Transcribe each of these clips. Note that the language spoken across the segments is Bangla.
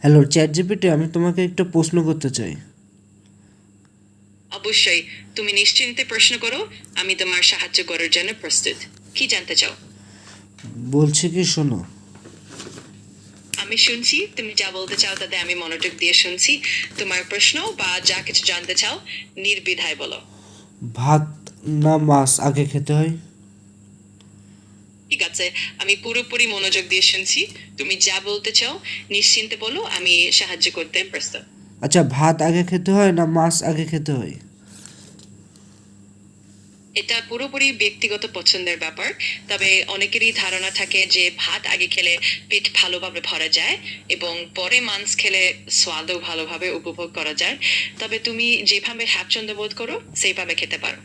হ্যালো চ্যাট জিপিটি, আমি তোমাকে একটা প্রশ্ন করতে চাই। অবশ্যই, তুমি নিশ্চিন্তে প্রশ্ন করো। আমি তোমার সাহায্য করার জন্য প্রস্তুত। কি জানতে চাও? বলছি কি, শোনো। আমি শুনছি, তুমি যা বলতে চাও তাতে আমি মনোযোগ দিয়ে শুনছি। তোমার প্রশ্ন বা যা কিছু জানতে চাও নির্দ্বিধায় বলো। ভাত না মাছ আগে খেতে হয়? ঠিক আছে, আমি পুরোপুরি মনোযোগ দিয়ে শুনছি। তুমি যা বলতে চাও নিশ্চিন্তে বলো, আমি সাহায্য করতে প্রস্তুত। আচ্ছা, ভাত আগে খেতে হয় না মাছ আগে খেতে হয়? এটা পুরোপুরি ব্যক্তিগত পছন্দের ব্যাপার। তবে অনেকেরই ধারণা থাকে যে ভাত আগে খেলে পেট ভালোভাবে ভরা যায় এবং পরে মাংস খেলে স্বাদও ভালোভাবে উপভোগ করা যায়। তবে তুমি যেভাবে স্বাচ্ছন্দ্য বোধ করো সেইভাবে খেতে পারো।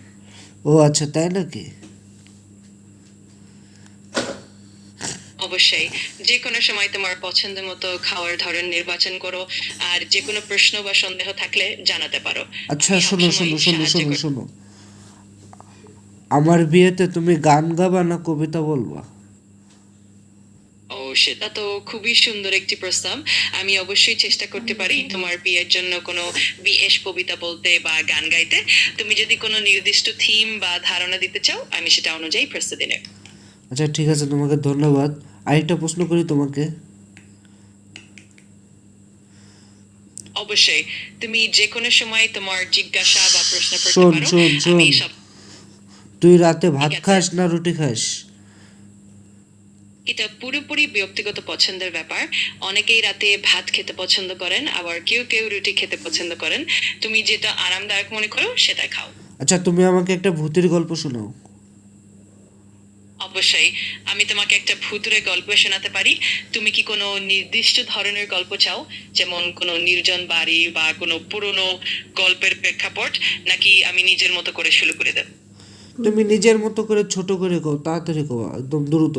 ও আচ্ছা, তাই নাকি? অবশ্যই, যে কোনো সময় তোমার পছন্দ মতো খাওয়ার ধরন নির্বাচন করো। আর যে কোনো প্রশ্ন বা সন্দেহ থাকলে জানাতে পারো। আচ্ছা, আমি শোনো সবসময় শোনো শোনো সাহায্য শোনো করি। শোনো আমার বিয়েতে তুমি গান গাবা না কবিতা বলবা? ও, সেটা তো খুবই সুন্দর একটি প্রস্তাব। আমি অবশ্যই চেষ্টা করতে পারি তোমার বিয়ের জন্য কোনো বিশেষ কবিতা বলতে বা গান গাইতে। তুমি যদি কোনো নির্দিষ্ট থিম বা ধারণা দিতে চাও আমি সেটা অনুযায়ী প্রস্তুতি নেব। আচ্ছা ঠিক আছে, তোমাকে ধন্যবাদ। আরেকটা প্রশ্ন করি তোমাকে। অবশ্যই, তুমি যে কোনো সময় তোমার জিজ্ঞাসা বা প্রশ্ন করতে শোন পারো। শোন আমি শোন সব। তুই রাতে ভাত ঠিক আছে, খাস না রুটি খাস? এটা পুরোপুরি ব্যক্তিগত পছন্দের ব্যাপার। অনেকেই রাতে ভাত খেতে পছন্দ করেন, আবার কেউ কেউ রুটি খেতে পছন্দ করেন। তুমি যেটা আরামদায়ক মনে করো সেটা খাও। আচ্ছা, তুমি আমাকে একটা ভূতের গল্প শোনাও। অবশ্যই, আমি তোমাকে একটা ভুতুড়ে গল্প শোনাতে পারি। তুমি কি কোনো নির্দিষ্ট ধরনের গল্প চাও, যেমন কোনো নির্জন বাড়ি বা কোনো পুরনো গল্পের প্রেক্ষাপট, নাকি আমি নিজের মতো করে শুরু করে দেব? তুমি নিজের মতো করে ছোট করে কও, তাড়াতাড়ি কও, একদম দ্রুত।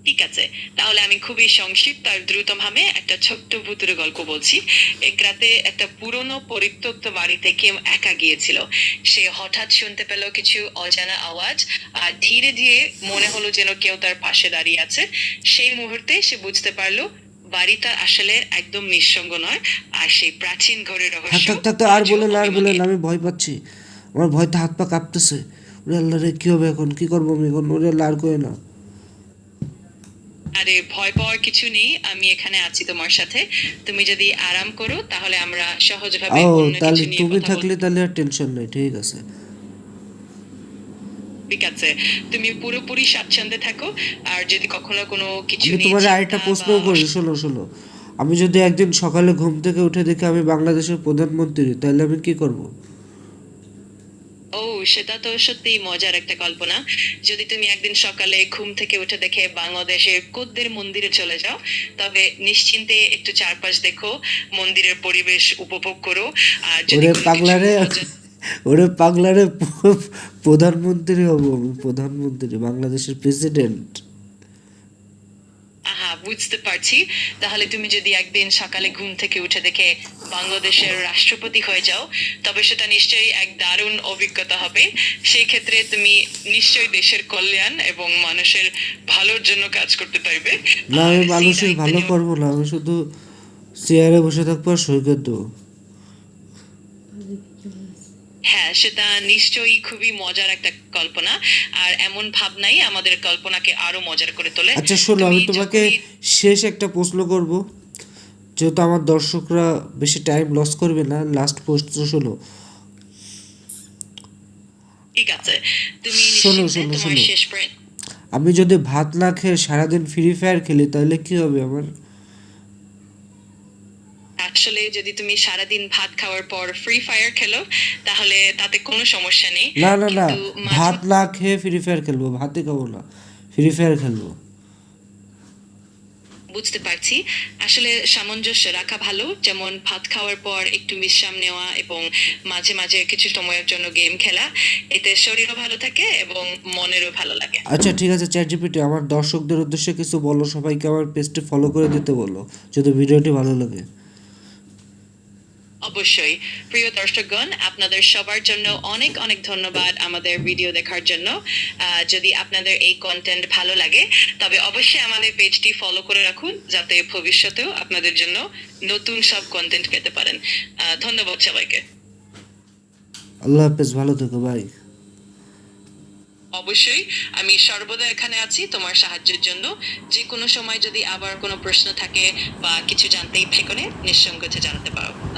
ঠিক আছে, তাহলে আমি খুবই সংক্ষিপ্ত আর দ্রুতভাবে একটা ছোট্ট ভুতুড়ে গল্প বলছি। এক রাতে একটা পুরনো পরিত্যক্ত বাড়িতে কেউ একা গিয়েছিল। সে হঠাৎ শুনতে পেল কিছু অজানা আওয়াজ, আর ধীরে ধীরে মনে হলো যেন কেউ তার পাশে দাঁড়িয়ে আছে। সেই মুহূর্তে সে বুঝতে পারলো বাড়িটা আসলে একদম নিঃসঙ্গ নয়, আর সেই প্রাচীন ঘরের থাক রহস্য থাক থাক থাক, আর আজও বলেন আর বলেন, অমীমাংসিত। আমি ভয় পাচ্ছি। আমার ভয়তে হাত পা কাঁপতেছে। ওরে আল্লাহ রে, কি হবে এখন, কি করবো আমি এখন? ওরে আল্লাহ, আর কই না। আরে, ভয় পাওয়ার কিছু নেই, আমি এখানে আছি তোমার সাথে। তুমি যদি আরাম করো তাহলে আমরা সহজভাবে ও, অন্য তাহলে কিছু নিয়ে তুমি কথা থাকলে বলতে। তাহলে আর টেনশন নেই, ঠিক আছে। ঠিক আছে, তুমি পুরোপুরি স্বাচ্ছন্দ্যে থাকো। আর যদি কখনো কোনো কিছু আমি নিয়ে তোমার আরেকটা চিন্তা বা প্রশ্নও করি, শোনো শোনো। আমি যদি একদিন সকালে ঘুম থেকে উঠে দেখি আমি বাংলাদেশের প্রধানমন্ত্রী, তাহলে আমি কি করব? ও, সেটা তো সত্যিই মজার একটা কল্পনা। যদি তুমি একদিন সকালে ঘুম থেকে উঠে দেখে বাংলাদেশের কোদ্দের মন্দিরে চলে যাও, তবে নিশ্চিন্তে একটু চারপাশ দেখো, মন্দিরের পরিবেশ উপভোগ করো। আর যদি ওরে কোনো কিছু পাগলারে, অজানা। ওরে পাগলারে, প্রধানমন্ত্রী হব আমি, প্রধানমন্ত্রী, বাংলাদেশের প্রেসিডেন্ট। আহা, বুঝতে পারছি। তাহলে তুমি যদি একদিন সকালে ঘুম থেকে উঠে দেখে বাংলাদেশের রাষ্ট্রপতি হয়ে যাও, তবে সেটা নিশ্চয়ই এক দারুণ অভিজ্ঞতা হবে। সেই ক্ষেত্রে তুমি নিশ্চয়ই দেশের কল্যাণ এবং মানুষের ভালোর জন্য কাজ করতে পারবে। না, আর আমি সেই মানুষের দায়িত্ব ভালো নেওয়া। করবো না, আমি শুধু চেয়ারে বসে থাকবো আর সই করে দেবো। হ্যাঁ, সেটা নিশ্চয়ই খুবই মজার একটা কল্পনা। আর এমন ভাবনাই আমাদের কল্পনাকে আরো মজার করে তোলে। আচ্ছা শোনো, তুমি আমি তোমাকে যখনই। শেষ একটা প্রশ্ন করব, যেহেতু আমার দর্শকরা বেশি টাইম লস করবে না। লাস্ট প্রশ্ন শোনো। ঠিক আছে, তুমি শোনো নিশ্চিন্তে শোনো তোমার শোনো শেষ পয়েন্ট। আমি যদি ভাত না খেয়ে সারাদিন ফ্রি ফায়ার খেলি তাহলে কি হবে আমার? আসলে যদি তুমি সারাদিন ভাত খাওয়ার পর ফ্রি ফায়ার খেলো তাহলে তাতে কোনো সমস্যা নেই। না না না, কিন্তু মাঝে ভাত না খেয়ে ফ্রি ফায়ার খেলবো, ভাতে খাবো না, ফ্রি ফায়ার খেলবো। বুঝতে পারছি। আসলে সামঞ্জস্য রাখা ভালো, যেমন ভাত খাওয়ার পর একটু বিশ্রাম নেওয়া এবং মাঝে মাঝে কিছু সময়ের জন্য গেম খেলা। এতে শরীরও ভালো থাকে এবং মনেরও ভালো লাগে। আচ্ছা ঠিক আছে, চ্যাট জিপিটি, আমার দর্শকদের উদ্দেশ্যে কিছু বলো, সবাইকে আমার পেজটি ফলো করে দিতে বলো যদি ভিডিওটি ভালো লাগে। অবশ্যই। প্রিয় দর্শকগণ, আপনাদের সবার জন্য অনেক অনেক ধন্যবাদ আমাদের ভিডিও দেখার জন্য। যদি আপনাদের এই কন্টেন্ট ভালো লাগে তবে অবশ্যই আমাদের পেজটি ফলো করে রাখুন, যাতে ভবিষ্যতেও আপনাদের জন্য নতুন সব কন্টেন্ট পেতে পারেন। ধন্যবাদ সবাইকে। আল্লাহ হাফেজ, ভালো থেকো ভাই। অবশ্যই, আমি সর্বদা এখানে আছি তোমার সাহায্যের জন্য। যে কোনো সময় যদি আবার কোনো প্রশ্ন থাকে বা কিছু জানতে ইচ্ছে করে নিঃসংকোচে জানাতে পারো।